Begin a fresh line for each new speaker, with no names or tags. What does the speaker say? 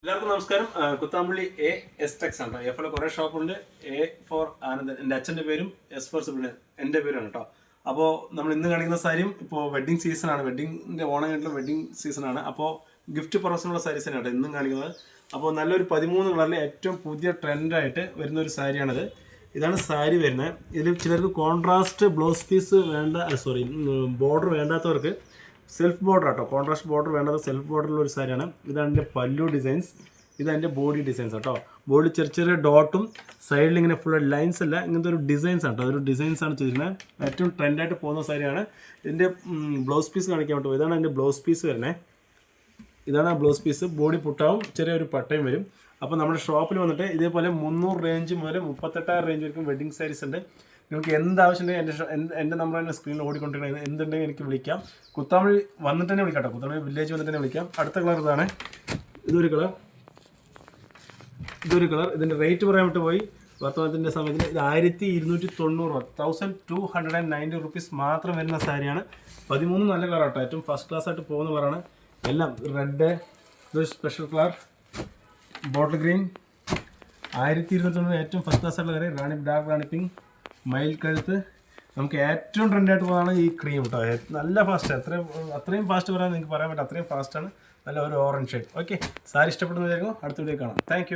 എല്ലാവർക്കും നമസ്കാരം. Kuthampully A S Tex ആണ് കേട്ടോ. എഫ് കുറേ ഷോപ്പുണ്ട്. എ ഫോർ ആനന്ദൻ, എൻ്റെ അച്ഛൻ്റെ പേരും എസ് ഫോർ സിബിളിന് എൻ്റെ പേരുമാണ് കേട്ടോ. അപ്പോൾ നമ്മൾ ഇന്ന് കാണിക്കുന്ന സാരിയും ഇപ്പോൾ വെഡ്ഡിങ് സീസണാണ്, വെഡ്ഡിങ്ങിൻ്റെ ഓണം കഴിഞ്ഞിട്ടുള്ള വെഡ്ഡിങ് സീസണാണ്. അപ്പോൾ ഗിഫ്റ്റ് പർപ്പസിനുള്ള സാരീസ് ആണ് കേട്ടോ ഇന്നും കാണിക്കുന്നത്. അപ്പോൾ നല്ലൊരു 13 കളറിൽ ഏറ്റവും പുതിയ ട്രെൻഡായിട്ട് വരുന്ന ഒരു സാരിയാണിത്. ഇതാണ് സാരി വരുന്നത്. ഇതിൽ ചിലർക്ക് കോൺട്രാസ്റ്റ് ബ്ലൗസ് പീസ് ബോർഡർ വേണ്ടാത്തവർക്ക് സെൽഫ് ബോർഡർ കേട്ടോ. കോൺട്രാസ്റ്റ് ബോർഡർ വേണ്ടത് സെൽഫ് ബോർഡറുള്ള ഒരു സാരിയാണ്. ഇതാണ് എൻ്റെ പല്ലു ഡിസൈൻസ്, ഇതെൻ്റെ ബോഡി ഡിസൈൻസ് കേട്ടോ. ബോഡി ചെറിയ ചെറിയ ഡോട്ടും സൈഡിൽ ഇങ്ങനെ ഫുൾ ലൈൻസ് അല്ല, ഇങ്ങനത്തെ ഒരു ഡിസൈൻസ് ആണ് കേട്ടോ. അതൊരു ഡിസൈൻസാണ് ചെയ്തിരുന്നത്. ഏറ്റവും ട്രെൻഡായിട്ട് പോകുന്ന സാരിയാണ്. ഇതിൻ്റെ ബ്ലൗസ് പീസ് കാണിക്കാൻ പറ്റുമോ? ഇതാണ് എൻ്റെ ബ്ലൗസ് പീസ് വരുന്നത്. ഇതാണ് ആ ബ്ലൗസ് പീസ്. ബോഡി പുട്ടാവും, ചെറിയൊരു പട്ടയും വരും. അപ്പോൾ നമ്മുടെ ഷോപ്പിൽ വന്നിട്ട് ഇതേപോലെ 300 റേഞ്ച് മുതൽ 38,000 റേഞ്ച് വരെയും വെഡ്ഡിങ് സാരീസ് ഉണ്ട്. നിങ്ങൾക്ക് എന്താവശ്യമുണ്ടെങ്കിൽ എൻ്റെ നമ്പർ തന്നെ സ്ക്രീനിൽ ഓടിക്കൊണ്ടിരിക്കുന്നത്. എന്തുണ്ടെങ്കിൽ എനിക്ക് വിളിക്കാം. കുത്താമ്പള്ളി വന്നിട്ട് തന്നെ വിളിക്കാം കേട്ടോ. കുത്താമ്പള്ളി വില്ലേജ് വന്നിട്ട് തന്നെ വിളിക്കാം. അടുത്ത കളർ ഇതാണ്. ഇതൊരു കളർ. ഇതിൻ്റെ റേറ്റ് പറയാൻ വിട്ട് പോയി. വർത്തമാനത്തിൻ്റെ സമയത്തിൽ ഇത് 1290 1290 റുപ്പീസ് മാത്രം വരുന്ന സാരിയാണ്. 13 നല്ല കളർ കേട്ടോ. ഏറ്റവും ഫസ്റ്റ് ക്ലാസ് ആയിട്ട് പോകുന്ന കളറാണ്. എല്ലാം റെഡ്, ഇതൊരു സ്പെഷ്യൽ കളർ, ബോട്ടിൽ ഗ്രീൻ, 1290 ഏറ്റവും ഫസ്റ്റ് ക്ലാസ് ആയിട്ടുള്ള കളർ. ഡാർക്ക് റാണി പിങ്ക്, മയിൽ കഴുത്ത്. നമുക്ക് ഏറ്റവും ട്രെൻഡായിട്ട് പോകുന്നതാണ് ഈ ക്രീം കേട്ടോ. നല്ല ഫാസ്റ്റ്, അത്രയും ഫാസ്റ്റ് പറയാൻ നിങ്ങൾക്ക് പറയാൻ പറ്റും. അത്രയും ഫാസ്റ്റാണ്. നല്ല ഒരു ഓറഞ്ച് ഷെയ്ഡ്. ഓക്കെ, സാരി ഇഷ്ടപ്പെടുന്നതായിരിക്കും. അടുത്ത വീഡിയോ കാണാം. താങ്ക്